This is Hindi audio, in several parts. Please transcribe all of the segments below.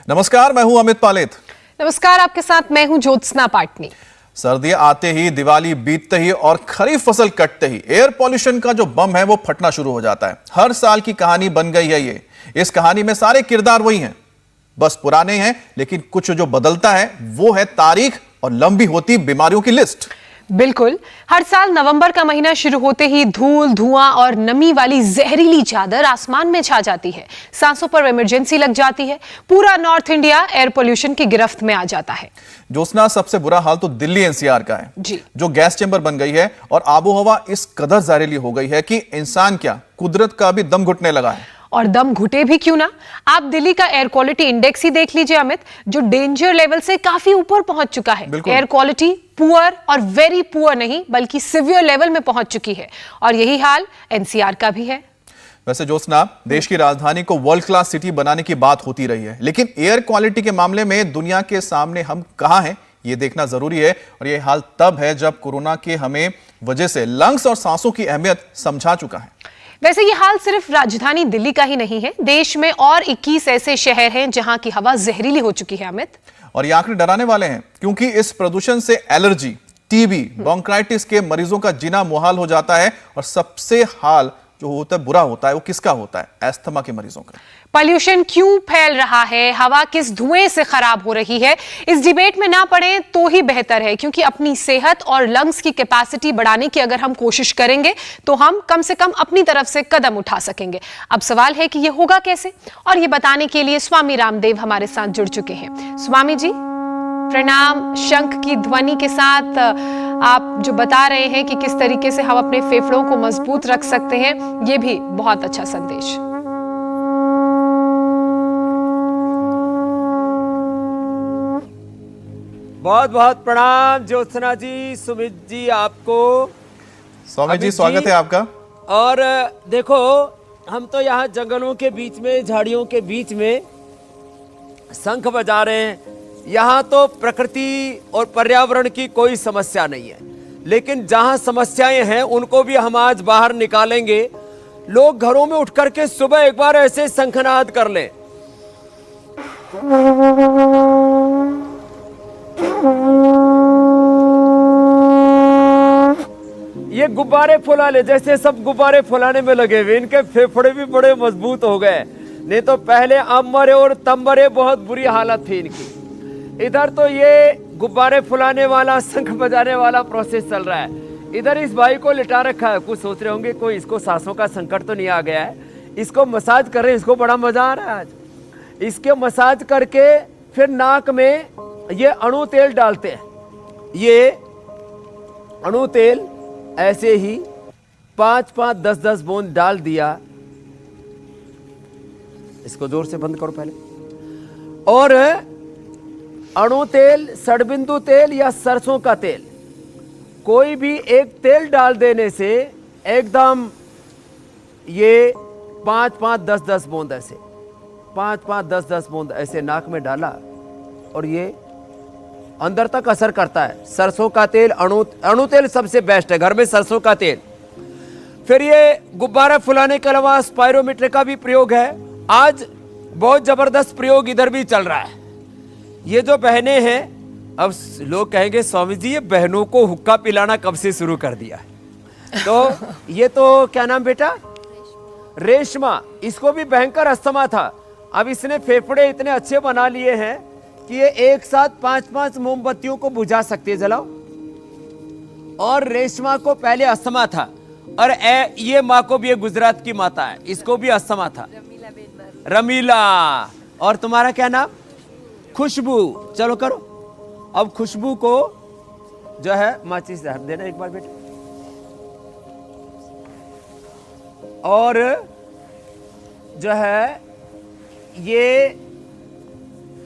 नमस्कार, मैं हूं अमित पालेत। नमस्कार, आपके साथ मैं हूं ज्योत्सना पाटनी। सर्दियां आते ही, दिवाली बीतते ही और खरीफ फसल कटते ही एयर पॉल्यूशन का जो बम है वो फटना शुरू हो जाता है। हर साल की कहानी बन गई है ये। इस कहानी में सारे किरदार वही हैं, बस पुराने हैं, लेकिन कुछ जो बदलता है वो है तारीख और लंबी होती बीमारियों की लिस्ट। बिल्कुल, हर साल नवंबर का महीना शुरू होते ही धूल, धुआं और नमी वाली जहरीली चादर आसमान में छा जाती है। सांसों पर इमरजेंसी लग जाती है। पूरा नॉर्थ इंडिया एयर पोल्यूशन की गिरफ्त में आ जाता है। ज्योत्सना, सबसे बुरा हाल तो दिल्ली एनसीआर का है जी, जो गैस चेंबर बन गई है और आबोहवा इस कदर जहरीली हो गई है कि इंसान क्या, कुदरत का भी दम घुटने लगा है। और दम घुटे भी क्यों ना, आप दिल्ली का एयर क्वालिटी इंडेक्स ही देख लीजिए अमित, जो डेंजर लेवल से काफी ऊपर पहुंच चुका है। एयर क्वालिटी पुअर और वेरी पुअर नहीं, बल्कि सिवियर लेवल में पहुंच चुकी है। और यही हाल एनसीआर का भी है। वैसे ज्योत्सना, देश की राजधानी को वर्ल्ड क्लास सिटी बनाने की बात होती रही है, लेकिन एयर क्वालिटी के मामले में दुनिया के सामने हम कहां हैं ये देखना जरूरी है। और ये हाल तब है जब कोरोना के हमें वजह से लंग्स और सांसों की अहमियत समझा चुका है। वैसे ये हाल सिर्फ राजधानी दिल्ली का ही नहीं है, देश में और 21 ऐसे शहर हैं जहां की हवा जहरीली हो चुकी है अमित। और ये आंकड़े डराने वाले हैं, क्योंकि इस प्रदूषण से एलर्जी, टीबी, ब्रोंकाइटिस के मरीजों का जीना मुहाल हो जाता है। और सबसे हाल जो होता है, बुरा होता है, वो किसका होता है? अस्थमा के मरीजों का। पॉल्यूशन क्यों फैल रहा है, हवा किस धुएं से खराब हो रही है, इस डिबेट में ना पड़े तो ही बेहतर है। क्योंकि अपनी सेहत और लंग्स की कैपेसिटी बढ़ाने की अगर हम कोशिश करेंगे तो हम कम से कम अपनी तरफ से कदम उठा सकेंगे। अब सवाल है कि ये होगा कैसे, और ये बताने के लिए स्वामी रामदेव हमारे साथ जुड़ चुके हैं। स्वामी जी प्रणाम। शंख की ध्वनि के साथ आप जो बता रहे हैं कि किस तरीके से हम अपने फेफड़ों को मजबूत रख सकते हैं, ये भी बहुत अच्छा संदेश। बहुत बहुत प्रणाम ज्योत्सना जी, सुमित जी, आपको। स्वामी जी, स्वागत है आपका। और देखो, हम तो यहाँ जंगलों के बीच में, झाड़ियों के बीच में शंख बजा रहे हैं। यहाँ तो प्रकृति और पर्यावरण की कोई समस्या नहीं है, लेकिन जहाँ समस्याएं हैं उनको भी हम आज बाहर निकालेंगे। लोग घरों में उठ करके सुबह एक बार ऐसे शंखनाद कर लें। ये गुब्बारे फुला ले, जैसे सब गुब्बारे फुलाने में लगे हुए, इनके फेफड़े भी बड़े मजबूत हो गए। नहीं तो पहले अम्बरे और तंबरे बहुत बुरी हालत थी इनकी। इधर तो ये गुब्बारे फुलाने वाला, शंख बजाने वाला प्रोसेस चल रहा है। इधर इस भाई को लिटा रखा है। कुछ सोच रहे होंगे कोई इसको सांसों का संकट तो नहीं आ गया है। इसको मसाज कर रहे हैं, इसको बड़ा मजा आ रहा है आज। इसके मसाज करके फिर नाक में ये अणु तेल डालते हैं। ये अणु तेल ऐसे ही 5-5, 10-10 बूंद डाल दिया। इसको जोर से बंद करो पहले। और अणु तेल, सड़बिंदु तेल या सरसों का तेल, कोई भी एक तेल डाल देने से एकदम ये 5-5, 10-10 बूंद ऐसे 5-5, 10-10 बूंद ऐसे नाक में डाला और ये अंदर तक असर करता है। सरसों का तेल, अणु तेल सबसे बेस्ट है, घर में सरसों का तेल। फिर ये गुब्बारा फुलाने के अलावा स्पायरोमीटर का भी प्रयोग है। आज बहुत जबरदस्त प्रयोग इधर भी चल रहा है। ये जो बहनें हैं, अब लोग कहेंगे स्वामी जी ये बहनों को हुक्का पिलाना कब से शुरू कर दिया है? तो ये तो क्या नाम बेटा, रेशमा, इसको भी भयंकर अस्थमा था। अब इसने फेफड़े इतने अच्छे बना लिए हैं कि ये एक साथ 5-5 मोमबत्तियों को बुझा सकती है। जलाओ। और रेशमा को पहले अस्थमा था, और ये माँ को भी, ये गुजरात की माता है, इसको भी अस्थमा था, रमीला। और तुम्हारा क्या नाम? खुशबू। चलो करो। अब खुशबू को जो है माचिस देना एक बार बेटा। और जो है ये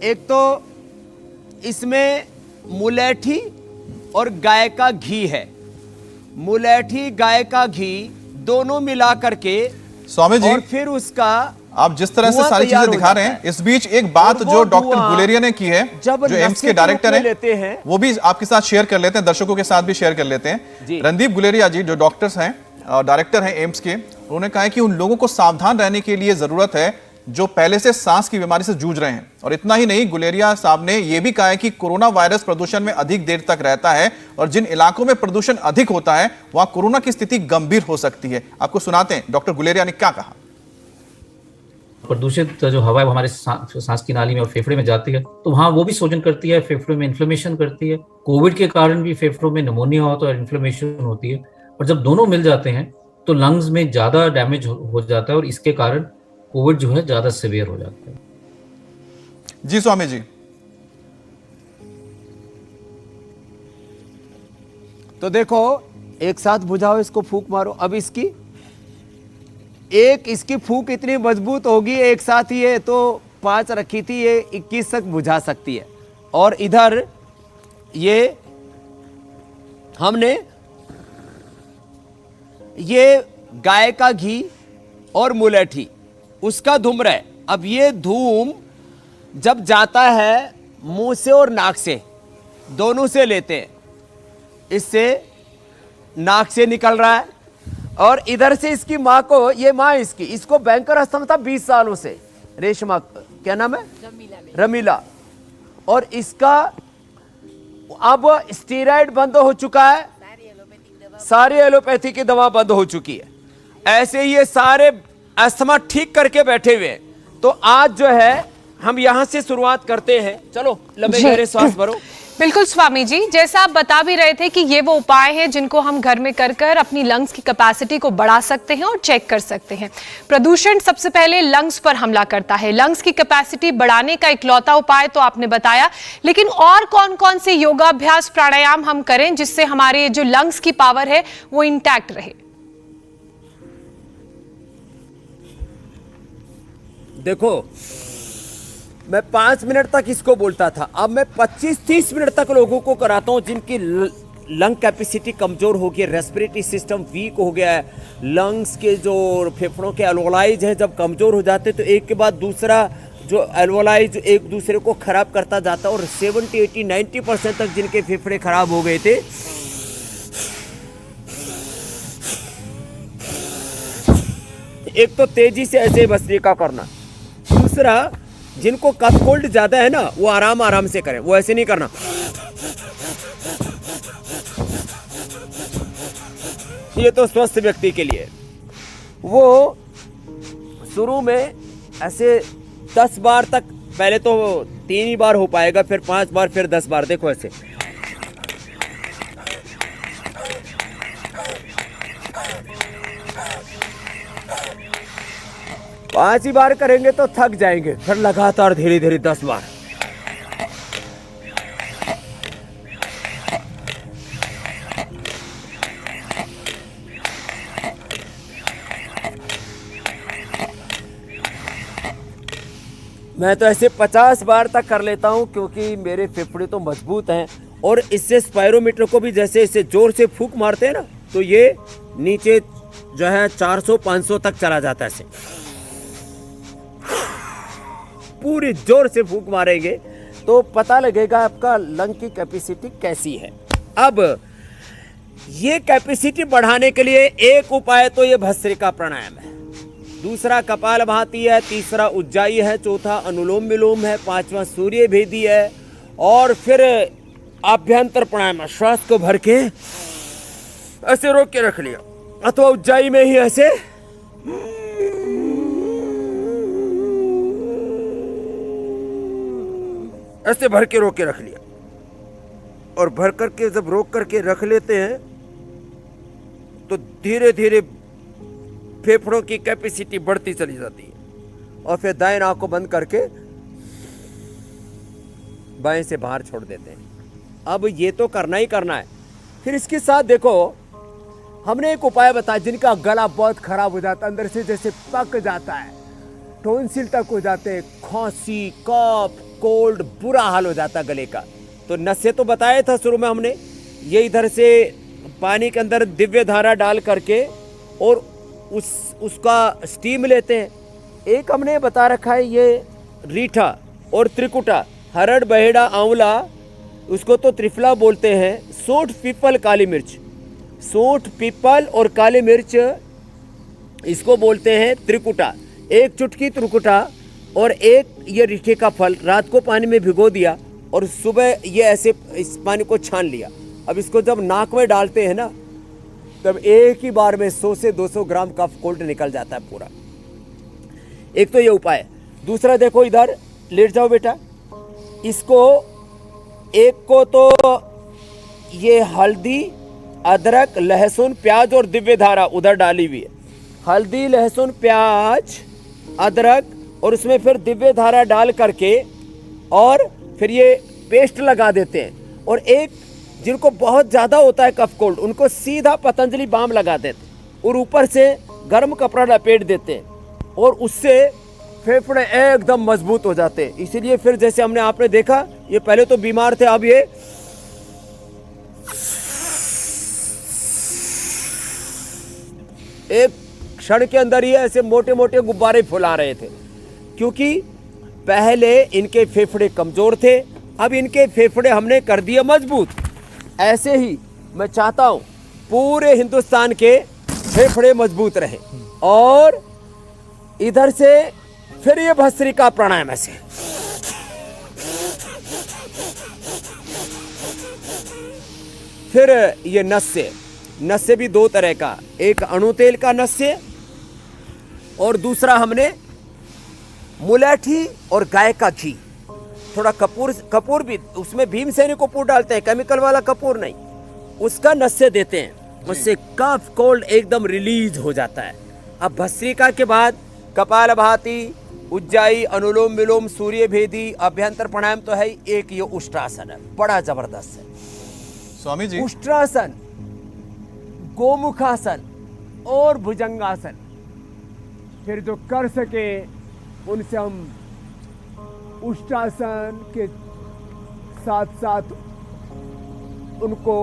एक तो इसमें मुलेठी और गाय का घी है। मुलेठी, गाय का घी दोनों मिला करके स्वामी जी, और फिर उसका आप जिस तरह से सारी चीजें दिखा रहे हैं, इस बीच एक बात जो डॉक्टर गुलेरिया ने की है, जो एम्स के डायरेक्टर हैं, वो भी आपके साथ शेयर कर लेते हैं, दर्शकों के साथ भी शेयर कर लेते हैं। रणदीप गुलेरिया जी जो डॉक्टर्स हैं, डायरेक्टर हैं एम्स के, उन्होंने कहा है कि उन लोगों को सावधान रहने के लिए जरूरत है जो पहले से सांस की बीमारी से जूझ रहे हैं। और इतना ही नहीं, गुलेरिया साहब ने यह भी कहा है कि कोरोना वायरस प्रदूषण में अधिक देर तक रहता है और जिन इलाकों में प्रदूषण अधिक होता है वहां कोरोना की स्थिति गंभीर हो सकती है। आपको सुनाते हैं डॉक्टर गुलेरिया ने क्या कहा। प्रदूषित जो हवा है वो हमारे सांस की नाली में और फेफड़े में जाती है, तो वहाँ वो भी शोषण करती है, फेफड़ों में इन्फ्लेमेशन करती है। कोविड के कारण भी फेफड़ों में निमोनिया होता है और इन्फ्लेमेशन होती है, और जब दोनों मिल जाते हैं तो लंग्स में ज्यादा डैमेज हो जाता है और इसके कारण कोविड जो है ज्यादा सीवियर हो जाता है। जी स्वामी जी। तो देखो, एक साथ बुझाओ, इसको फूंक मारो। अब इसकी फूंक इतनी मजबूत होगी, एक साथ ये तो 5 रखी थी, ये 21 तक बुझा सकती है। और इधर ये हमने ये गाय का घी और मुलेठी, उसका धूम्र है। अब ये धूम जब जाता है मुंह से और नाक से, दोनों से लेते हैं, इससे नाक से निकल रहा है और इधर से इसकी माँ को, ये माँ इसको बैंकर अस्थमा था 20 सालों से, रेशमा, क्या नाम है, रमीला। और इसका अब स्टीरॉयड बंद हो चुका है, सारी एलोपैथी की दवा बंद हो चुकी है। ऐसे ये सारे अस्थमा ठीक करके बैठे हुए हैं। तो आज जो है हम यहां से शुरुआत करते हैं। चलो लंबे गहरे सांस भरो। बिल्कुल स्वामी जी, जैसा आप बता भी रहे थे कि ये वो उपाय हैं जिनको हम घर में कर अपनी लंग्स की कैपेसिटी को बढ़ा सकते हैं और चेक कर सकते हैं। प्रदूषण सबसे पहले लंग्स पर हमला करता है। लंग्स की कैपेसिटी बढ़ाने का इकलौता उपाय तो आपने बताया, लेकिन और कौन कौन से योगाभ्यास, प्राणायाम हम करें जिससे हमारे जो लंग्स की पावर है वो इंटैक्ट रहे? देखो, मैं 5 मिनट तक इसको बोलता था, अब मैं 25-30 मिनट तक लोगों को कराता हूं जिनकी लंग कैपेसिटी कमजोर हो गई, रेस्पिरेटरी सिस्टम वीक हो गया है, लंग्स के जो फेफड़ों के एल्वोलाइज हैं जब कमजोर हो जाते तो एक के बाद दूसरा जो एल्वोलाइज एक दूसरे को खराब करता जाता, और 70, 80, 90% तक जिनके फेफड़े खराब हो गए थे, एक तो तेजी से ऐसे भस्त्रिका करना, दूसरा जिनको कफ कोल्ड ज्यादा है ना वो आराम आराम से करें, वो ऐसे नहीं करना। ये तो स्वस्थ व्यक्ति के लिए। वो शुरू में ऐसे 10 बार तक, पहले तो 3 ही बार हो पाएगा, फिर 5 बार, फिर 10 बार। देखो ऐसे, पांच ही बार करेंगे तो थक जाएंगे, फिर लगातार धीरे धीरे 10 बार। मैं तो ऐसे 50 बार तक कर लेता हूं क्योंकि मेरे फेफड़े तो मजबूत हैं। और इससे स्पायरोमीटर को भी जैसे इसे जोर से फूंक मारते हैं ना, तो ये नीचे जो है 400-500 तक चला जाता है। ऐसे पूरी जोर से फूंक मारेंगे तो पता लगेगा आपका लंग की कैपेसिटी कैसी है। अब ये कैपेसिटी बढ़ाने के लिए एक उपाय तो ये भस्त्रिका प्राणायाम है, दूसरा कपालभाति है, तीसरा उज्जाई है, चौथा अनुलोम विलोम है, पांचवा सूर्य भेदी है, और फिर आभ्यंतर प्राणायाम, श्वास को भर के ऐसे रोक के रख लिया, अथवा उज्जाई में ही ऐसे ऐसे भर के रोक के रख लिया। और भर करके जब रोक करके रख लेते हैं तो धीरे धीरे फेफड़ों की कैपेसिटी बढ़ती चली जाती है। और फिर दाएं नाक को बंद करके बाएं से बाहर छोड़ देते हैं। अब ये तो करना ही करना है। फिर इसके साथ देखो, हमने एक उपाय बताया जिनका गला बहुत खराब हो जाता है, अंदर से जैसे पक जाता है, टोंसिल तक हो जाते हैं, खांसी, कफ, कोल्ड, बुरा हाल हो जाता गले का। तो नशे तो बताया था शुरू में हमने, ये इधर से पानी के अंदर दिव्य धारा डाल करके और उसका स्टीम लेते हैं। एक हमने बता रखा है ये रीठा और त्रिकुटा, हरड़, बहेड़ा, आंवला, उसको तो त्रिफला बोलते हैं, सूंठ, पीपल, काली मिर्च, सूंठ, पीपल और काली मिर्च, इसको बोलते हैं त्रिकुटा। एक चुटकी त्रिकुटा और एक ये रीठे का फल रात को पानी में भिगो दिया और सुबह ये ऐसे इस पानी को छान लिया। अब इसको जब नाक में डालते हैं ना, तब एक ही बार में 100 से 200 ग्राम कफ कोल्ड निकल जाता है पूरा। एक तो ये उपाय है। दूसरा देखो, इधर लेट जाओ बेटा। इसको एक को तो ये हल्दी, अदरक, लहसुन, प्याज और दिव्य धारा उधर डाली हुई है। हल्दी, लहसुन, प्याज, अदरक और उसमें फिर दिव्य धारा डाल करके और फिर ये पेस्ट लगा देते हैं। और एक जिनको बहुत ज़्यादा होता है कफ कोल्ड, उनको सीधा पतंजलि बाम लगा देते हैं और ऊपर से गर्म कपड़ा लपेट देते हैं और उससे फेफड़े एकदम मजबूत हो जाते हैं। इसीलिए फिर जैसे हमने आपने देखा, ये पहले तो बीमार थे, अब ये एक क्षण के अंदर ही ऐसे मोटे मोटे गुब्बारे फुला रहे थे, क्योंकि पहले इनके फेफड़े कमजोर थे, अब इनके फेफड़े हमने कर दिए मजबूत। ऐसे ही मैं चाहता हूं पूरे हिंदुस्तान के फेफड़े मजबूत रहे। और इधर से फिर ये भस्त्रिका प्राणायाम ऐसे, फिर ये नस्य भी दो तरह का, एक अणु तेल का नस्य और दूसरा हमने मुलेठी और गाय का घी, थोड़ा कपूर भी, उसमें भीमसेनी कपूर डालते हैं, केमिकल वाला कपूर नहीं, उसका नस्य देते हैं। उससे कफ कोल्ड एकदम रिलीज हो जाता है। अब भस्त्रिका के बाद कपालभाति, उज्जाई, अनुलोम विलोम, सूर्य भेदी, अभ्यंतर प्राणायाम तो है ही, एक ये उष्ट्रासन है, बड़ा जबरदस्त है स्वामी जी। उष्ट्रासन, गोमुखासन और भुजंगासन, फिर जो कर सके उनसे हम उष्ट्रासन के साथ साथ उनको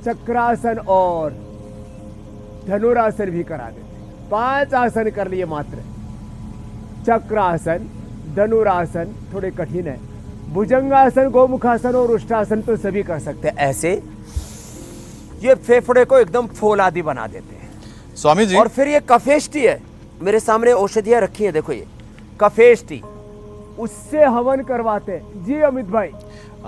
चक्रासन और धनुरासन भी करा देते। 5 आसन कर लिए मात्र। चक्रासन, धनुरासन थोड़े कठिन है, भुजंगासन, गोमुखासन और उष्ट्रासन तो सभी कर सकते हैं। ऐसे ये फेफड़े को एकदम फौलादी बना देते हैं स्वामी जी। और फिर ये कफेष्टी है, मेरे सामने औषधियां रखी है, देखो ये कफेष्टी, उससे हवन करवाते हैं। जी अमित भाई।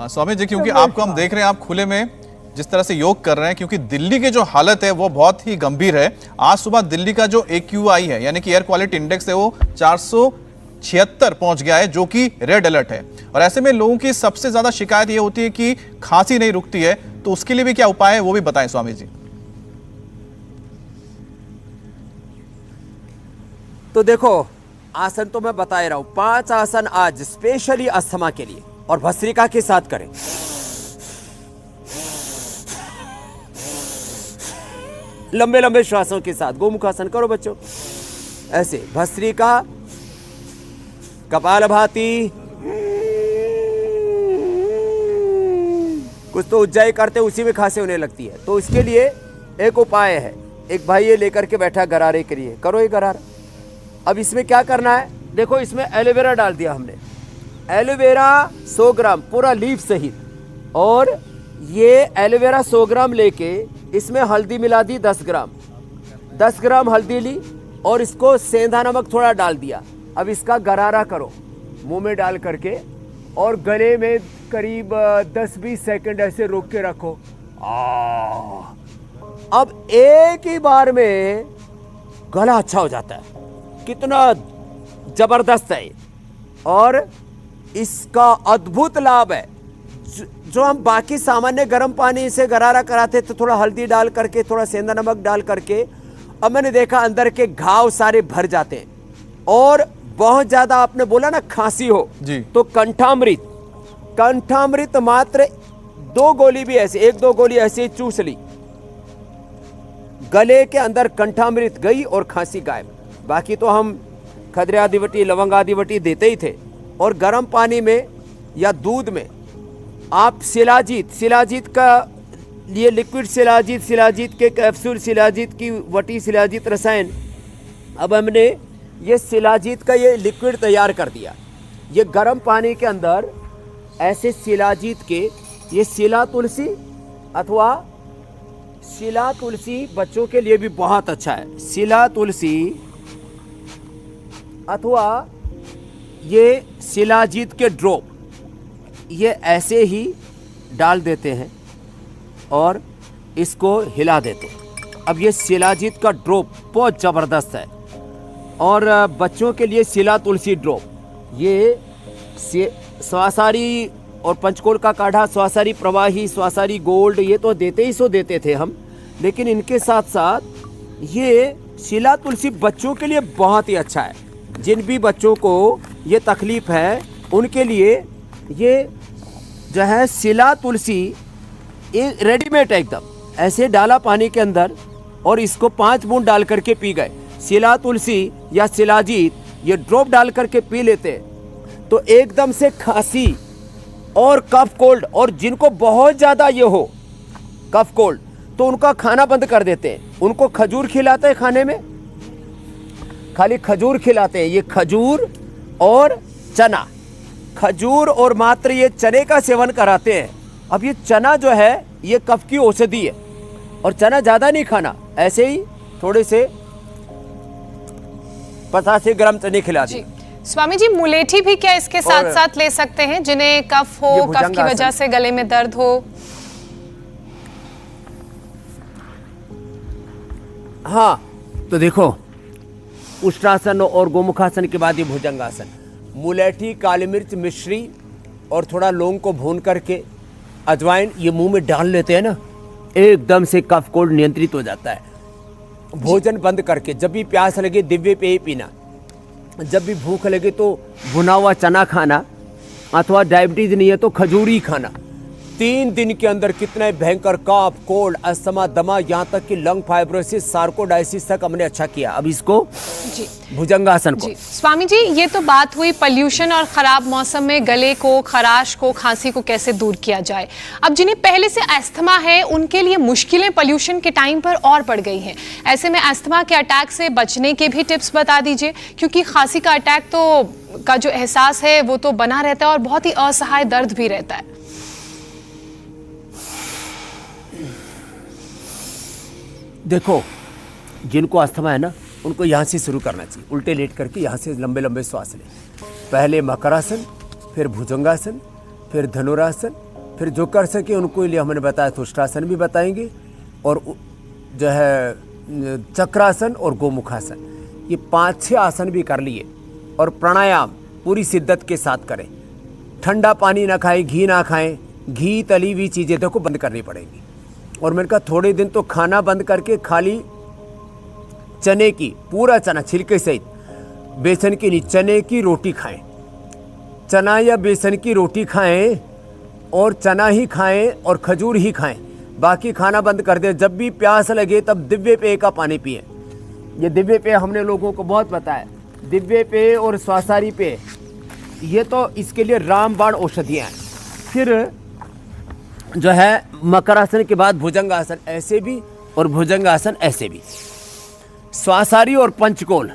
स्वामी जी, क्योंकि आपको हम देख रहे हैं आप खुले में जिस तरह से योग कर रहे हैं, क्योंकि दिल्ली की जो हालत है वो बहुत ही गंभीर है। आज सुबह दिल्ली का जो AQI है, यानी कि एयर क्वालिटी इंडेक्स है, वो 476 पहुंच गया है, जो कि रेड अलर्ट है। और ऐसे में लोगों की सबसे ज्यादा शिकायत ये होती है कि खांसी नहीं रुकती है, तो उसके लिए भी क्या उपाय है वो भी बताएं स्वामी जी। तो देखो, आसन तो मैं बता रहा हूं, 5 आसन आज स्पेशली अस्थमा के लिए और भस्त्रिका के साथ करें। लंबे लंबे श्वासों के साथ गोमुखासन करो बच्चों, ऐसे भस्त्रिका, कपालभाति, कुछ तो उज्जाई करते उसी में खांसी होने लगती है। तो इसके लिए एक उपाय है, एक भाई ये लेकर के बैठा गरारे के लिए, करो ये गरारा। अब इसमें क्या करना है, देखो इसमें एलोवेरा डाल दिया हमने, एलोवेरा 100 ग्राम पूरा लीफ सहित, और ये एलोवेरा 100 ग्राम लेके इसमें हल्दी मिला दी 10 ग्राम, 10 ग्राम हल्दी ली और इसको सेंधा नमक थोड़ा डाल दिया। अब इसका गरारा करो मुंह में डाल करके और गले में करीब 10-20 सेकंड ऐसे रोक के रखो। अब एक ही बार में गला अच्छा हो जाता है, कितना जबरदस्त है। और इसका अद्भुत लाभ है, जो हम बाकी सामान्य गर्म पानी से गरारा कराते तो थोड़ा हल्दी डाल करके, थोड़ा सेंधा नमक डाल करके, अब मैंने देखा अंदर के घाव सारे भर जाते हैं। और बहुत ज्यादा आपने बोला ना खांसी हो जी, तो कंठामृत मात्र 2 गोली भी ऐसे, 1-2 गोली ऐसे ही चूस ली, गले के अंदर कंठामृत गई और खांसी गायब। बाकी तो हम खदरे आदिवटी, लवंग आदिवटी देते ही थे। और गर्म पानी में या दूध में आप शिलाजीत का ये लिक्विड शिलाजीत के कैप्सूल, शिलाजीत की वटी, शिलाजीत रसायन, अब हमने ये शिलाजीत का ये लिक्विड तैयार कर दिया। ये गर्म पानी के अंदर ऐसे शिलाजीत के, ये शिला तुलसी अथवा शिला तुलसी बच्चों के लिए भी बहुत अच्छा है। शिला तुलसी अथवा ये शिलाजीत के ड्रॉप, ये ऐसे ही डाल देते हैं और इसको हिला देते हैं। अब ये शिलाजीत का ड्रॉप बहुत ज़बरदस्त है। और बच्चों के लिए शिला तुलसी ड्रॉप, ये स्वासारी और पंचकोल का काढ़ा, स्वासारी प्रवाही, स्वासारी गोल्ड, ये तो देते थे हम, लेकिन इनके साथ साथ ये शिला तुलसी बच्चों के लिए बहुत ही अच्छा है। जिन भी बच्चों को ये तकलीफ़ है उनके लिए ये जो है शिला तुलसी रेडीमेड है एकदम, ऐसे डाला पानी के अंदर और इसको 5 बूंद डाल करके पी गए। शिला तुलसी या शिलाजीत ये ड्रॉप डाल करके पी लेते तो एकदम से खांसी और कफ कोल्ड, और जिनको बहुत ज़्यादा ये हो कफ कोल्ड तो उनका खाना बंद कर देते हैं। उनको खजूर खिलाते हैं, खाने में खाली खजूर खिलाते हैं। ये खजूर और चना, खजूर और मात्र ये चने का सेवन कराते हैं। अब ये चना जो है ये कफ की औषधि है, और चना ज़्यादा नहीं खाना, ऐसे ही थोड़े से 85 ग्राम चने खिला दी। स्वामी जी, मुलेठी भी क्या इसके साथ साथ ले सकते हैं जिन्हें कफ हो, कफ की वजह से गले में दर्द हो? हाँ, तो देखो उष्ट्रासन और गोमुखासन के बाद ये भुजंगासन। मुलेठी, काली मिर्च, मिश्री और थोड़ा लौंग को भून करके अजवाइन ये मुंह में डाल लेते हैं ना, एकदम से कफ कोल्ड नियंत्रित हो जाता है। भोजन बंद करके जब भी प्यास लगे दिव्य पेय पीना, जब भी भूख लगे तो भुना हुआ चना खाना, अथवा डायबिटीज नहीं है तो खजूरी खाना। 3 दिन के अंदर कितने भयंकर कफ, कोल्ड, अस्थमा, दमा, यहाँ तक कि लंग फाइब्रोसिस, सार्कोडायसिस तक हमने अच्छा किया। अब इसको जी भुजंगासन को। स्वामी जी, ये तो बात हुई पॉल्यूशन और खराब मौसम में गले को, खराश को, खांसी को कैसे दूर किया जाए। अब जिन्हें पहले से अस्थमा है उनके लिए मुश्किलें पॉल्यूशन के टाइम पर और बढ़ गई हैं। ऐसे में अस्थमा के अटैक से बचने के भी टिप्स बता दीजिए, क्योंकि खांसी का अटैक तो का जो एहसास है वो तो बना रहता है और बहुत ही असहाय दर्द भी रहता है। देखो, जिनको अस्थमा है ना उनको यहाँ से शुरू करना चाहिए, उल्टे लेट करके यहाँ से लंबे लंबे श्वास लें। पहले मकरासन, फिर भुजंगासन, फिर धनुरासन, फिर जो कर सके उनको लिए हमने बताया तुष्टासन भी बताएंगे, और जो है चक्रासन और गोमुखासन, ये 5-6 आसन भी कर लिए। और प्राणायाम पूरी शिद्दत के साथ करें। ठंडा पानी ना खाएं, घी ना खाएं, घी तली हुई चीज़ें देखो बंद करनी पड़ेगी। और मैंने कहा थोड़े दिन तो खाना बंद करके खाली चने की, पूरा चना छिलके सहित, बेसन की नहीं, चने की रोटी खाएं। चना या बेसन की रोटी खाएं और चना ही खाएं और खजूर ही खाएं, बाकी खाना बंद कर दें। जब भी प्यास लगे तब दिव्य पेय का पानी पिएं। ये दिव्य पेय हमने लोगों को बहुत बताया, दिव्य पेय और स्वासारी पेय, ये तो इसके लिए रामबाण औषधियाँ हैं। फिर जो है मकरासन के बाद भुजंगासन ऐसे भी और भुजंगासन ऐसे भी। स्वासारी और पंचकोल,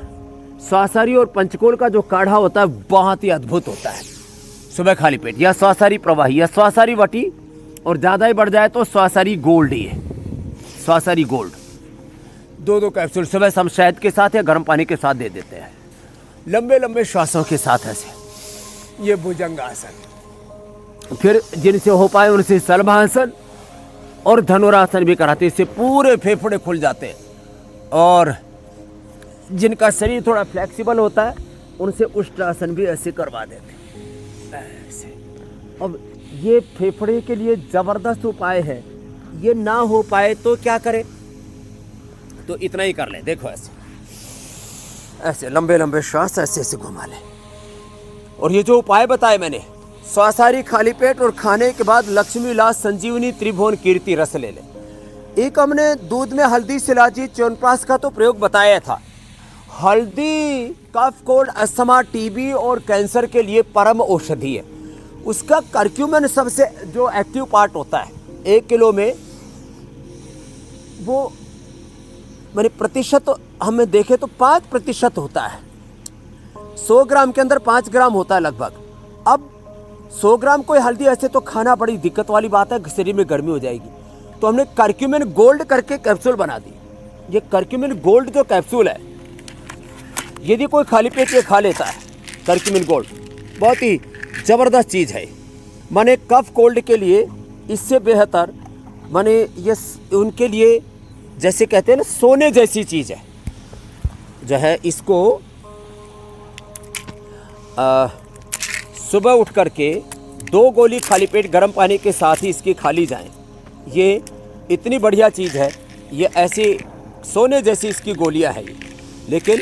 स्वासारी और पंचकोल का जो काढ़ा होता है बहुत ही अद्भुत होता है। सुबह खाली पेट या स्वासारी प्रवाही या स्वासारी वटी, और ज़्यादा ही बढ़ जाए तो स्वासारी गोल्ड ही है, स्वासारी गोल्ड। 2-2 कैप्सूल सुबह हम शहद के साथ या गर्म पानी के साथ दे देते हैं, लंबे लंबे श्वासों के साथ ऐसे। ये भुजंगासन। फिर जिनसे हो पाए उनसे सलभासन और धनुरासन भी कराते, इससे पूरे फेफड़े खुल जाते हैं। और जिनका शरीर थोड़ा फ्लेक्सिबल होता है उनसे उष्ट्रासन भी ऐसे करवा देते ऐसे। अब ये फेफड़े के लिए ज़बरदस्त उपाय है। ये ना हो पाए तो क्या करें, तो इतना ही कर ले। देखो ऐसे ऐसे लंबे लंबे श्वास ऐसे ऐसे घुमा ले। और ये जो उपाय बताए मैंने, स्वासारी खाली पेट और खाने के बाद लक्ष्मी लाज संजीवनी त्रिभुवन कीर्ति रस ले ले। एक हमने दूध में हल्दी, शिलाजीत, च्यवनप्राश का तो प्रयोग बताया था। हल्दी कफ, कोल्ड, अस्थमा, टीबी और कैंसर के लिए परम औषधि है। उसका करक्यूमिन सबसे जो एक्टिव पार्ट होता है, 1 किलो में वो मैंने प्रतिशत हमें देखे तो 5% होता है। 100 ग्राम के अंदर 5 ग्राम होता है लगभग। अब 100 ग्राम कोई हल्दी ऐसे तो खाना बड़ी दिक्कत वाली बात है, शरीर में गर्मी हो जाएगी। तो हमने करक्यूमिन गोल्ड करके कैप्सूल बना दी। ये करक्यूमिन गोल्ड जो कैप्सूल है यदि कोई खाली पेट ये खा लेता है करक्यूमिन गोल्ड, बहुत ही ज़बरदस्त चीज़ है। माने कफ कोल्ड के लिए इससे बेहतर, माने ये उनके लिए जैसे कहते हैं ना सोने जैसी चीज़ है जो है। इसको सुबह उठ करके 2 गोली खाली पेट गर्म पानी के साथ ही इसकी खा ली जाए। ये इतनी बढ़िया चीज़ है, ये ऐसी सोने जैसी इसकी गोलियां हैं। लेकिन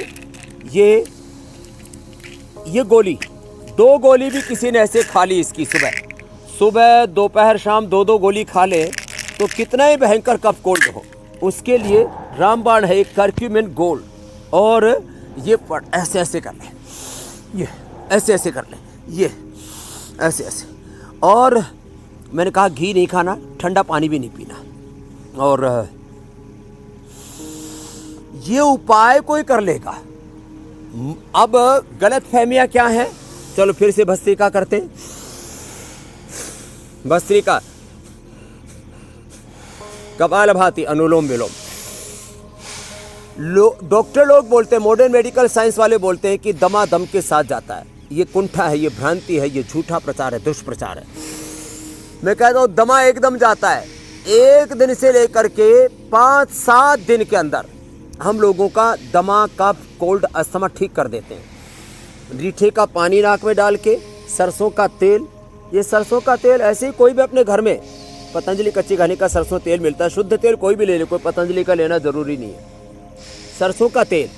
ये गोली 2 गोली भी किसी ने ऐसे खा ली इसकी सुबह दोपहर शाम 2-2 गोली खा ले तो कितना ही भयंकर कफ कोल्ड हो, उसके लिए रामबाण है एक करक्यूमिन गोल्ड। और ये ऐसे ऐसे कर ले, ये ऐसे ऐसे कर ले, ये ऐसे ऐसे। और मैंने कहा घी नहीं खाना, ठंडा पानी भी नहीं पीना। और ये उपाय कोई कर लेगा। अब गलत फहमियाँ क्या है, चलो फिर से भस्त्रिका करते हैं। भस्त्रिका, कपालभाति, अनुलोम विलोम। डॉक्टर लोग बोलते हैं, मॉडर्न मेडिकल साइंस वाले बोलते हैं कि दमा दम के साथ जाता है। ये कुंठा है, ये भ्रांति है, ये झूठा प्रचार है, दुष्प्रचार है। मैं कहता हूँ दमा एकदम जाता है। 1 दिन से लेकर के 5-7 दिन के अंदर हम लोगों का दमा, कफ, कोल्ड, अस्थमा ठीक कर देते हैं। रीठे का पानी नाक में डाल के, सरसों का तेल, ये सरसों का तेल ऐसे ही कोई भी अपने घर में पतंजलि कच्ची घानी का सरसों तेल मिलता है, शुद्ध तेल कोई भी ले ले, कोई पतंजलि का लेना जरूरी नहीं है। सरसों का तेल,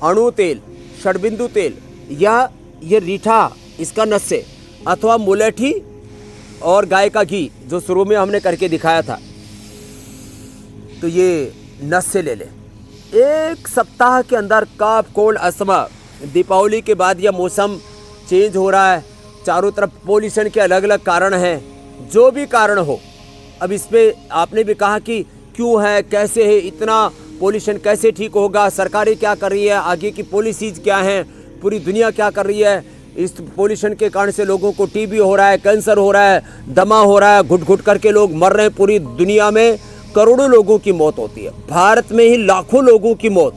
अणु तेल, षडबिंदु तेल, या ये रीठा इसका नस्से, अथवा मुलेठी और गाय का घी जो शुरू में हमने करके दिखाया था, तो ये नस्से ले ले। 1 सप्ताह के अंदर कफ, कोल्ड, अस्थमा, दीपावली के बाद यह मौसम चेंज हो रहा है, चारों तरफ पोल्यूशन के अलग अलग कारण हैं, जो भी कारण हो। अब इस पे आपने भी कहा कि क्यों है, कैसे है, इतना पोल्यूशन कैसे ठीक होगा, सरकारें क्या कर रही है, आगे की पॉलिसीज क्या हैं, पूरी दुनिया क्या कर रही है। इस पोल्यूशन के कारण से लोगों को टीबी हो रहा है, कैंसर हो रहा है, दमा हो रहा है, घुट घुट करके लोग मर रहे हैं। पूरी दुनिया में करोड़ों लोगों की मौत होती है, भारत में ही लाखों लोगों की मौत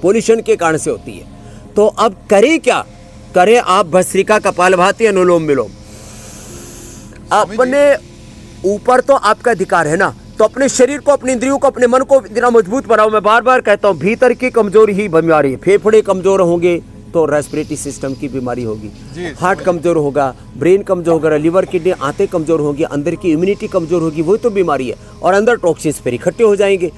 पोल्यूशन के कारण से होती है। तो अब करें क्या करें? आप भस्त्रिका, कपालभाति, अनुलोम विलोम। अपने ऊपर तो आपका अधिकार है ना, तो अपने शरीर को, अपने इंद्रियों को, अपने मन को इतना मजबूत बनाओ। मैं बार बार कहता हूँ, भीतर की कमजोरी ही बीमारी है। फेफड़े कमजोर होंगे तो रेस्पिरेटरी सिस्टम की बीमारी होगी, हार्ट कमजोर होगा, ब्रेन कमजोर होगा, लिवर, किडनी, आंतें कमजोर होगी, अंदर की इम्यूनिटी कमजोर होगी, वही तो बीमारी है। और अंदर टॉक्सिन्स फिर इकट्ठे हो जाएंगे।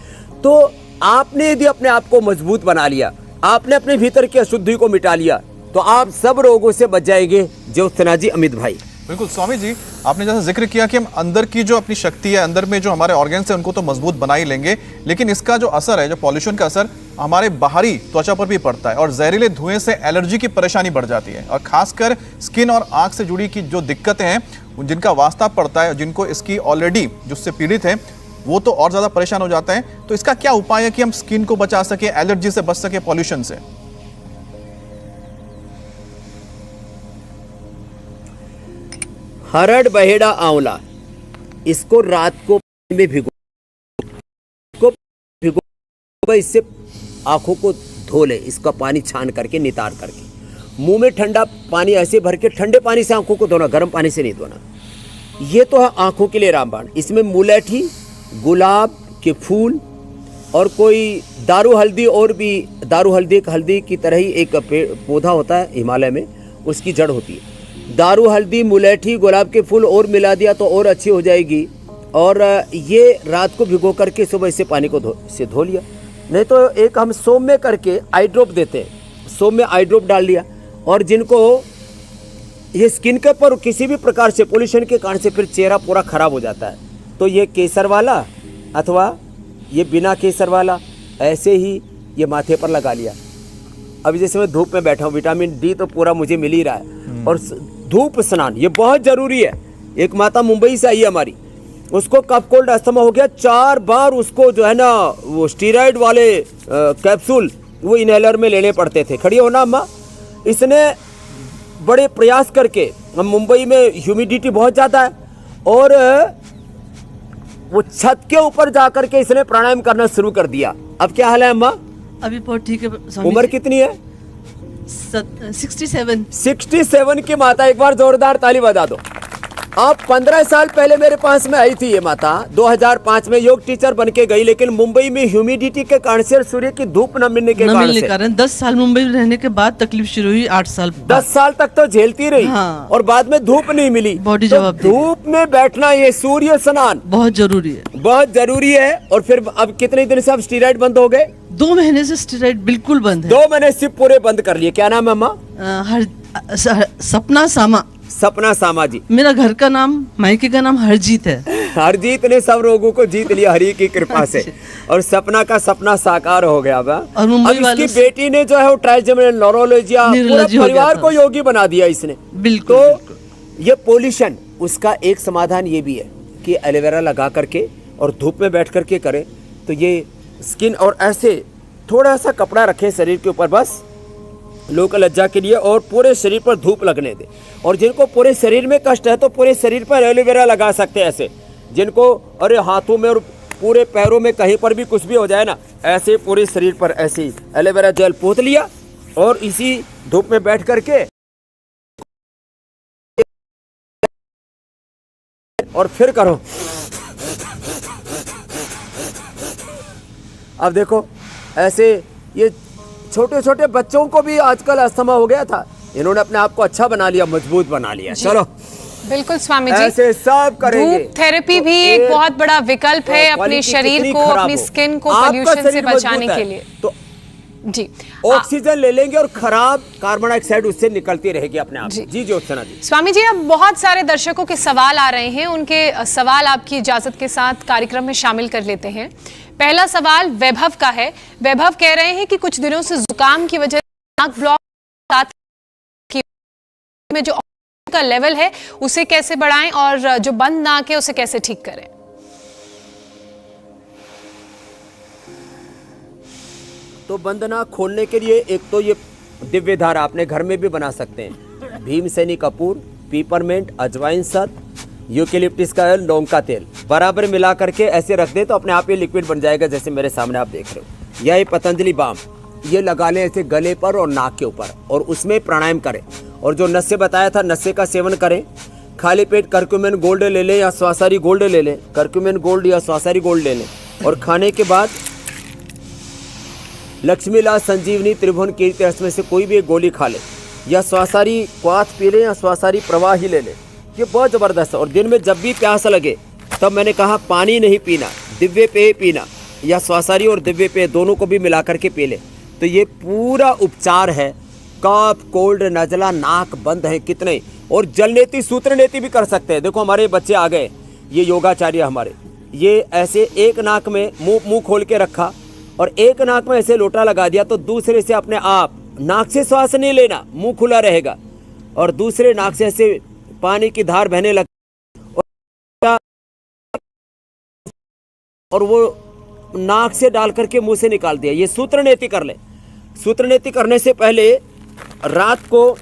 तो आपने यदि अपने आप को मजबूत बना लिया, आपने अपने भीतर की अशुद्धि को मिटा लिया, तो आप सब रोगों से बच जाएंगे। ज्योत्सना जी, अमित भाई। बिल्कुल स्वामी जी, आपने जैसा जिक्र किया कि हम अंदर की जो अपनी शक्ति है, अंदर में जो हमारे ऑर्गन्स हैं, उनको तो मजबूत बना ही लेंगे, लेकिन इसका जो असर है, जो पॉल्यूशन का असर हमारे बाहरी त्वचा पर भी पड़ता है और जहरीले धुएं से एलर्जी की परेशानी बढ़ जाती है। और खासकर स्किन और आंख से जुड़ी की जो दिक्कतें हैं, जिनका वास्ता पड़ता है, जिनको इसकी ऑलरेडी जिससे पीड़ित है, वो तो और ज्यादा परेशान हो जाते हैं। तो इसका क्या उपाय है कि हम स्किन को बचा सके, एलर्जी से बच सके, पॉल्यूशन से? हरड़, बहेड़ा, आंवला, इसको रात को में भिगो, इससे आंखों को धो ले, इसका पानी छान करके, नितार करके। मुंह में ठंडा पानी ऐसे भर के, ठंडे पानी से आंखों को धोना, गर्म पानी से नहीं धोना। ये तो है आंखों के लिए रामबाण। इसमें मुलेठी, गुलाब के फूल और कोई दारू हल्दी, और भी दारू हल्दी, एक हल्दी की तरह ही एक पौधा होता है हिमालय में, उसकी जड़ होती है। दारू हल्दी, मुलेठी, गुलाब के फूल और मिला दिया तो और अच्छी हो जाएगी। और ये रात को भिगो करके सुबह इसे पानी को धो लिया। नहीं तो एक हम सौम्य करके आई ड्रॉप देते हैं, सौम्य आई ड्रॉप डाल लिया। और जिनको ये स्किन के पर किसी भी प्रकार से पोल्यूशन के कारण से फिर चेहरा पूरा खराब हो जाता है, तो ये केसर वाला अथवा ये बिना केसर वाला ऐसे ही ये माथे पर लगा लिया। अभी जैसे मैं धूप में बैठा हूँ, विटामिन डी तो पूरा मुझे मिल ही रहा है। और धूप स्नान ये बहुत जरूरी है। एक माता मुंबई से आई है हमारी, उसको कफ कोल्ड अस्थमा हो गया, 4 बार उसको जो है ना वो स्टीरॉइड वाले कैप्सूल वो इनहेलर में लेने पड़ते थे। खड़ी हो ना अम्मा। इसने बड़े प्रयास करके, हम मुंबई में ह्यूमिडिटी बहुत ज़्यादा है, और वो छत के ऊपर जाकर के इसने प्राणायाम करना शुरू कर दिया। अब क्या हाल है अम्मा? अभी बहुत ठीक है स्वामी उम्र जी। कितनी है? 67। 67 की माता, एक बार जोरदार ताली बजा दो। आप 15 साल पहले मेरे पास में आई थी ये माता, 2005 में योग टीचर बन के गई, लेकिन मुंबई में ह्यूमिडिटी के कारण से और सूर्य की धूप न मिलने के न कारण मिलने से कारण 10 साल मुंबई में रहने के बाद तकलीफ शुरू हुई। 8 साल 10 साल तक तो झेलती रही। हाँ। और बाद में धूप नहीं मिली। बॉडी तो जवाब दे गई। धूप में बैठना, ये सूर्य स्नान बहुत जरूरी है। बहुत जरूरी है। और फिर अब कितने दिन से अब स्टीरॉइड बंद हो गए? 2 महीने से स्टेरॉइड बिल्कुल बंद है। 2 महीने से पूरे बंद कर लिए। क्या नाम है अम्मा? सपना सामा। सपना सामा जी। मेरा घर का नाम, मायके का नाम हरजीत है। हरजीत ने सब रोगों को जीत लिया हरि की कृपा से, और सपना का सपना साकार हो गया। और मुंबई अब वालों इसकी बेटी ने जो है वो ट्राइजेमिनल न्यूरोलॉजिया, पूरे न्यूरोलॉजी हो गया परिवार था को योगी बना दिया इसने। बिल्कुल, तो बिल्कुल। ये पोल्यूशन, उसका एक समाधान ये भी है कि एलोवेरा लगा करके और धूप में बैठ करके करे तो ये स्किन, और ऐसे थोड़ा सा कपड़ा रखे शरीर के ऊपर बस लोक लज्जा के लिए, और पूरे शरीर पर धूप लगने दे। और जिनको पूरे शरीर में कष्ट है तो पूरे शरीर पर एलोवेरा लगा सकते हैं। ऐसे जिनको अरे हाथों में और पूरे पैरों में कहीं पर भी कुछ भी हो जाए ना, ऐसे पूरे शरीर पर ऐसे ही एलोवेरा जेल पोत लिया और इसी धूप में बैठ करके और फिर करो। अब देखो ऐसे, ये छोटे छोटे बच्चों को भी आजकल अस्थमा हो गया था, इन्होंने अपने आप को अच्छा बना लिया, मजबूत बना लिया। चलो बिल्कुल स्वामी जी, ऐसे सब करेंगे। धूप थेरेपी तो भी एक एयर बहुत बड़ा विकल्प है अपने क्वालिटी शरीर कितनी को, खराब अपनी हो, स्किन को आपका पोल्यूशन से शरीर बचाने मजबूत के है, लिए। तो जी ऑक्सीजन ले लेंगे और खराब कार्बन डाइऑक्साइड उससे निकलती रहेगी अपने आप। जी ज्योत्सना जी। स्वामी जी, अब बहुत सारे दर्शकों के सवाल आ रहे हैं, उनके सवाल आपकी इजाजत के साथ कार्यक्रम में शामिल कर लेते हैं। पहला सवाल वैभव का है। वैभव कह रहे हैं कि कुछ दिनों से जुकाम की वजह से नाक ब्लॉक, साथ की में जो ऑक्सीजन का लेवल है उसे कैसे बढ़ाएं और जो बंद नाक है उसे कैसे ठीक करें? तो बंद नाक खोलने के लिए एक तो ये दिव्य धारा अपने घर में भी बना सकते हैं। भीमसेनी कपूर, पीपरमेंट, अजवाइन सत, यूकेलिप्टिस का ऑयल, लौंग का तेल बराबर मिला करके ऐसे रख दे तो अपने आप ये लिक्विड बन जाएगा, जैसे मेरे सामने आप देख रहे हो। यह पतंजलि बाम, ये लगा लें ऐसे गले पर और नाक के ऊपर, और उसमें प्राणायाम करें। और जो नस्से बताया था, नस्से का सेवन करें। खाली पेट करक्यूमिन गोल्ड ले लें या स्वासारी गोल्ड ले लें, करक्यूमिन गोल्ड या स्वासारी गोल्ड ले लें। और खाने के बाद लक्ष्मीलाल संजीवनी त्रिभुवन कीर्ति रस में से कोई भी एक गोली खा ले, या स्वासारी क्वाथ पी लें या स्वासारी प्रवाह ही ले लें। ये बहुत ज़बरदस्त है। और दिन में जब भी प्यास लगे तब मैंने कहा पानी नहीं पीना, दिव्य पेय पीना, या स्वासारी और दिव्य पेय दोनों को भी मिला करके पी ले। तो ये पूरा उपचार है। कफ, कोल्ड, नजला, नाक बंद है कितने, और जलनेति सूत्र नेति भी कर सकते हैं। देखो हमारे बच्चे आ गए, ये योगाचार्य हमारे, ये ऐसे एक नाक में मुंह खोल के रखा और एक नाक में ऐसे लोटा लगा दिया, तो दूसरे से अपने आप नाक से श्वास नहीं लेना, मुंह खुला रहेगा, और दूसरे नाक से ऐसे पानी की धार बहने लग, और वो नाक से डाल करके मुंह से निकाल दिया। ये सूत्र नेति कर ले। सूत्र नेति करने से पहले रात को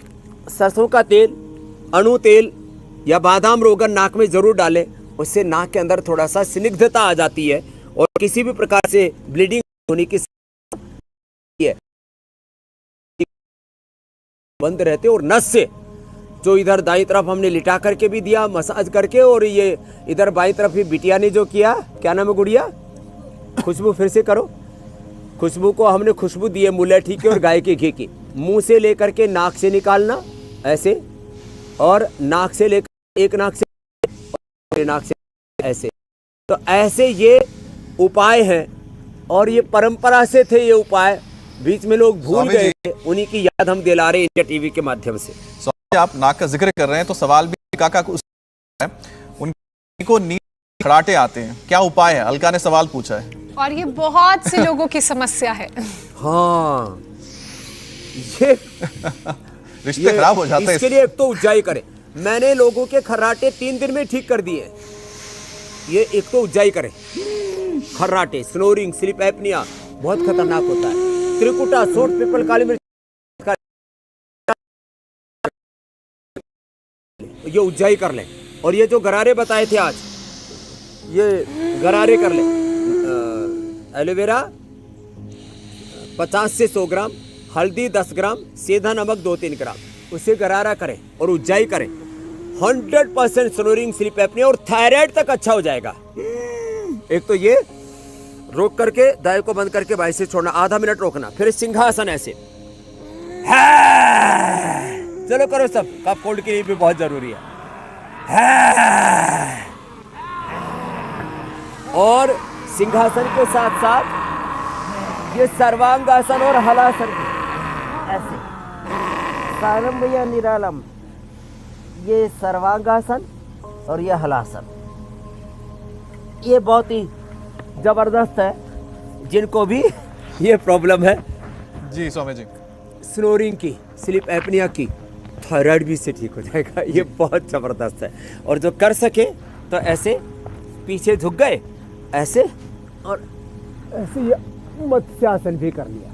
सरसों का तेल, अणु तेल या बादाम रोगन नाक में जरूर डालें। उससे नाक के अंदर थोड़ा सा स्निग्धता आ जाती है और किसी भी प्रकार से ब्लीडिंग होने की है बंद रहते। और नस से जो इधर दाईं तरफ हमने लिटा करके भी दिया मसाज करके, और ये इधर बाईं तरफ ही बिटिया ने जो किया, क्या नाम है गुड़िया, खुशबू, फिर से करो। खुशबू को हमने खुशबू दी है मुलेठी की और गाय के घी की। मुंह से लेकर के नाक से निकालना ऐसे, और नाक से लेकर एक नाक से नाक से ऐसे। तो ऐसे ये उपाय हैं, और ये परंपरा से थे ये उपाय, बीच में लोग भूल गए थे, उन्हीं की याद हम दिला रहे हैं इंडिया टीवी के माध्यम से। स्वामी, आप नाक का जिक्र कर रहे हैं तो सवाल भी काका को है, उनको नींद खड़ाटे आते हैं, क्या उपाय है? अलका ने सवाल पूछा है और ये बहुत से लोगों की समस्या है। हाँ, ये रिश्ते खराब हो जाते हैं। इसके लिए एक तो उज्जाई करें। मैंने लोगों के खर्राटे 3 दिन में ठीक कर दिए। ये एक तो उज्जाई करें। खर्राटे, स्नोरिंग, स्लीप एपनिया बहुत खतरनाक होता है। त्रिकुटा, सोंठ, पीपल, काली मिर्च, ये उज्जाई कर लें। और ये जो गरारे बताए थे आज, ये गरारे कर लें। एलोवेरा, 50 से 100 ग्राम, हल्दी 10 ग्राम, सेंधा नमक 2-3 ग्राम, उसे गरारा करें और उज्जाई करें। 100% स्नोरिंग, स्लीप एपनिया और थायराइड तक अच्छा हो जाएगा। एक तो ये रोक करके दाएं को बंद करके बाएं से छोड़ना, आधा मिनट रोकना, फिर सिंहासन ऐसे। चलो करो सब, कफ कोल्ड के लिए भी बहुत जरूरी है। और सिंहासन के साथ साथ ये सर्वांगासन और हलासन भी ऐसे। सारम भैया निरालम, ये सर्वांगासन और ये हलासन, ये बहुत ही जबरदस्त है। जिनको भी ये प्रॉब्लम है जी स्वामी जी, स्नोरिंग की, स्लीप एपनिया की, थायराइड भी इससे ठीक हो जाएगा। ये बहुत जबरदस्त है। और जो कर सके तो ऐसे पीछे झुक गए ऐसे, और ऐसे ये मत्स्यासन भी कर लिया।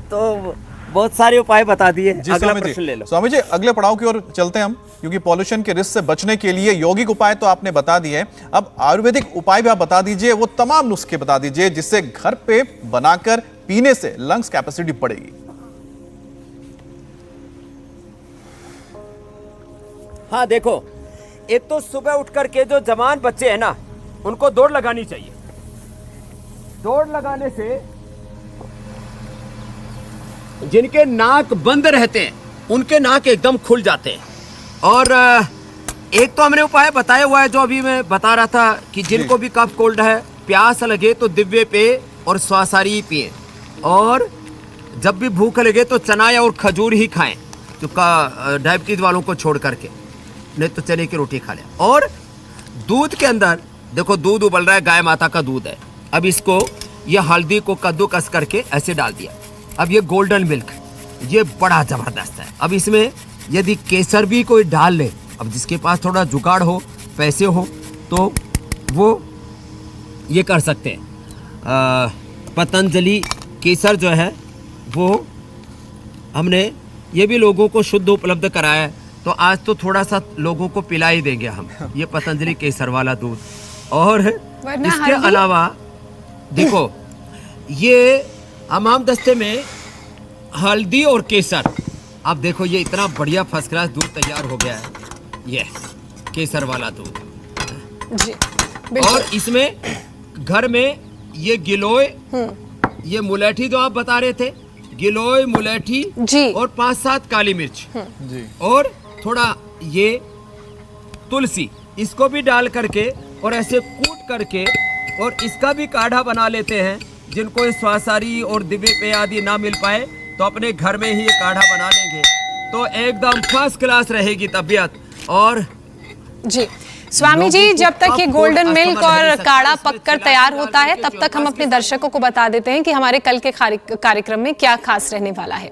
तो बहुत सारे उपाय बता दिए। जी अगला स्वामी प्रश्न ले जी, लो। स्वामी जी अगले पड़ाव की ओर चलते हैं हम, क्योंकि पॉल्यूशन के रिस्क से बचने के लिए यौगिक उपाय तो आपने बता दिए, अब आयुर्वेदिक उपाय भी आप बता दीजिए, वो तमाम नुस्खे बता दीजिए जिससे घर पे बनाकर पीने से लंग्स कैपेसिटी बढ़ेगी। हाँ देखो, एक तो सुबह उठ करके जो जवान बच्चे हैं ना, उनको दौड़ लगानी चाहिए। दौड़ लगाने से जिनके नाक बंद रहते हैं उनके नाक एकदम खुल जाते हैं। और एक तो हमने उपाय बताया हुआ है जो अभी मैं बता रहा था कि जिनको भी कफ कोल्ड है, प्यास लगे तो दिव्य पेय और स्वासारी पिए, और जब भी भूख लगे तो चना या और खजूर ही खाएं, जो डायबिटीज वालों को छोड़ करके, नहीं तो चने की रोटी खा लें। और दूध के अंदर देखो, दूध उबल रहा है, गाय माता का दूध है, अब इसको ये हल्दी को कद्दूकस करके ऐसे डाल दिया। अब ये गोल्डन मिल्क, ये बड़ा जबरदस्त है। अब इसमें यदि केसर भी कोई डाल ले, अब जिसके पास थोड़ा जुगाड़ हो, पैसे हो, तो वो ये कर सकते हैं। पतंजलि केसर जो है वो हमने ये भी लोगों को शुद्ध उपलब्ध कराया है, तो आज तो थोड़ा सा लोगों को पिला ही देंगे हम, ये पतंजलि केसर वाला दूध। और इसके अलावा देखो, ये हमाम दस्ते में हल्दी और केसर, अब देखो ये इतना बढ़िया फर्स्ट क्लास दूध तैयार हो गया है, ये केसर वाला दूध जी। और इसमें घर में ये गिलोय, ये मुलेठी जो आप बता रहे थे, गिलोय, मुलेठी जी, और 5-7 काली मिर्च जी, और थोड़ा ये तुलसी, इसको भी डाल करके और ऐसे कूट करके और इसका भी काढ़ा बना लेते हैं। जिनको ये स्वासारी और दिव्य पेय आदि ना मिल पाए तो अपने घर में ही ये काढ़ा बना लेंगे, तो एकदम फर्स्ट क्लास रहेगी तबीयत। और जी स्वामी जी, जब तक ये गोल्डन मिल्क और काढ़ा पककर तैयार होता है, तब तक हम अपने दर्शकों को बता देते हैं कि हमारे कल के कार्यक्रम में क्या खास रहने वाला है।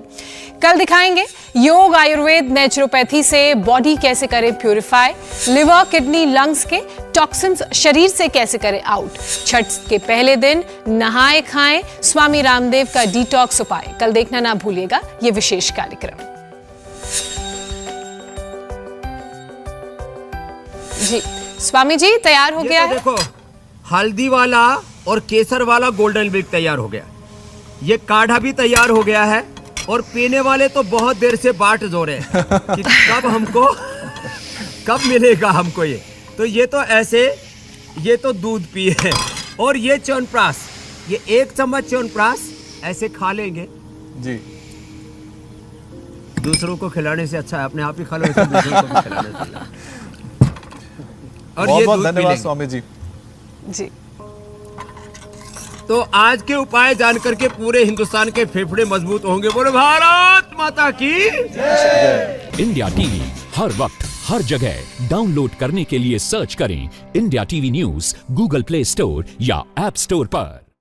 कल दिखाएंगे योग, आयुर्वेद, नेचुरोपैथी से बॉडी कैसे करे प्यूरिफाई, लिवर, किडनी, लंग्स के टॉक्सिन्स शरीर से कैसे करे आउट, छठ के पहले दिन नहाए खाएं, स्वामी रामदेव का डिटॉक्स उपाय। कल देखना ना भूलिएगा ये विशेष कार्यक्रम। जी स्वामी जी, तैयार हो गया तो है। देखो, हल्दी वाला और केसर वाला गोल्डन मिल्क तैयार हो गया, ये काढ़ा भी तैयार हो गया है, और पीने वाले तो बहुत देर से बाट जो रहे हैं कि कब हमको, कब मिलेगा हमको ये। तो ये तो ऐसे, ये तो दूध पिए है, और ये च्यवनप्राश, ये 1 चम्मच च्यवनप्राश ऐसे खा लेंगे जी। दूसरों को खिलाने से अच्छा है अपने आप ही खा लो, ऐसे दूसरों को भी खिलाने से अच्छा। और बहुत ये बहुत दूध पी धन्यवाद लेंगे। स्वामी जी। जी तो आज के उपाय जानकर के पूरे हिंदुस्तान के फेफड़े मजबूत होंगे। बोलो भारत माता की। इंडिया टीवी हर वक्त हर जगह डाउनलोड करने के लिए सर्च करें India TV news Google play store या ऐप स्टोर पर।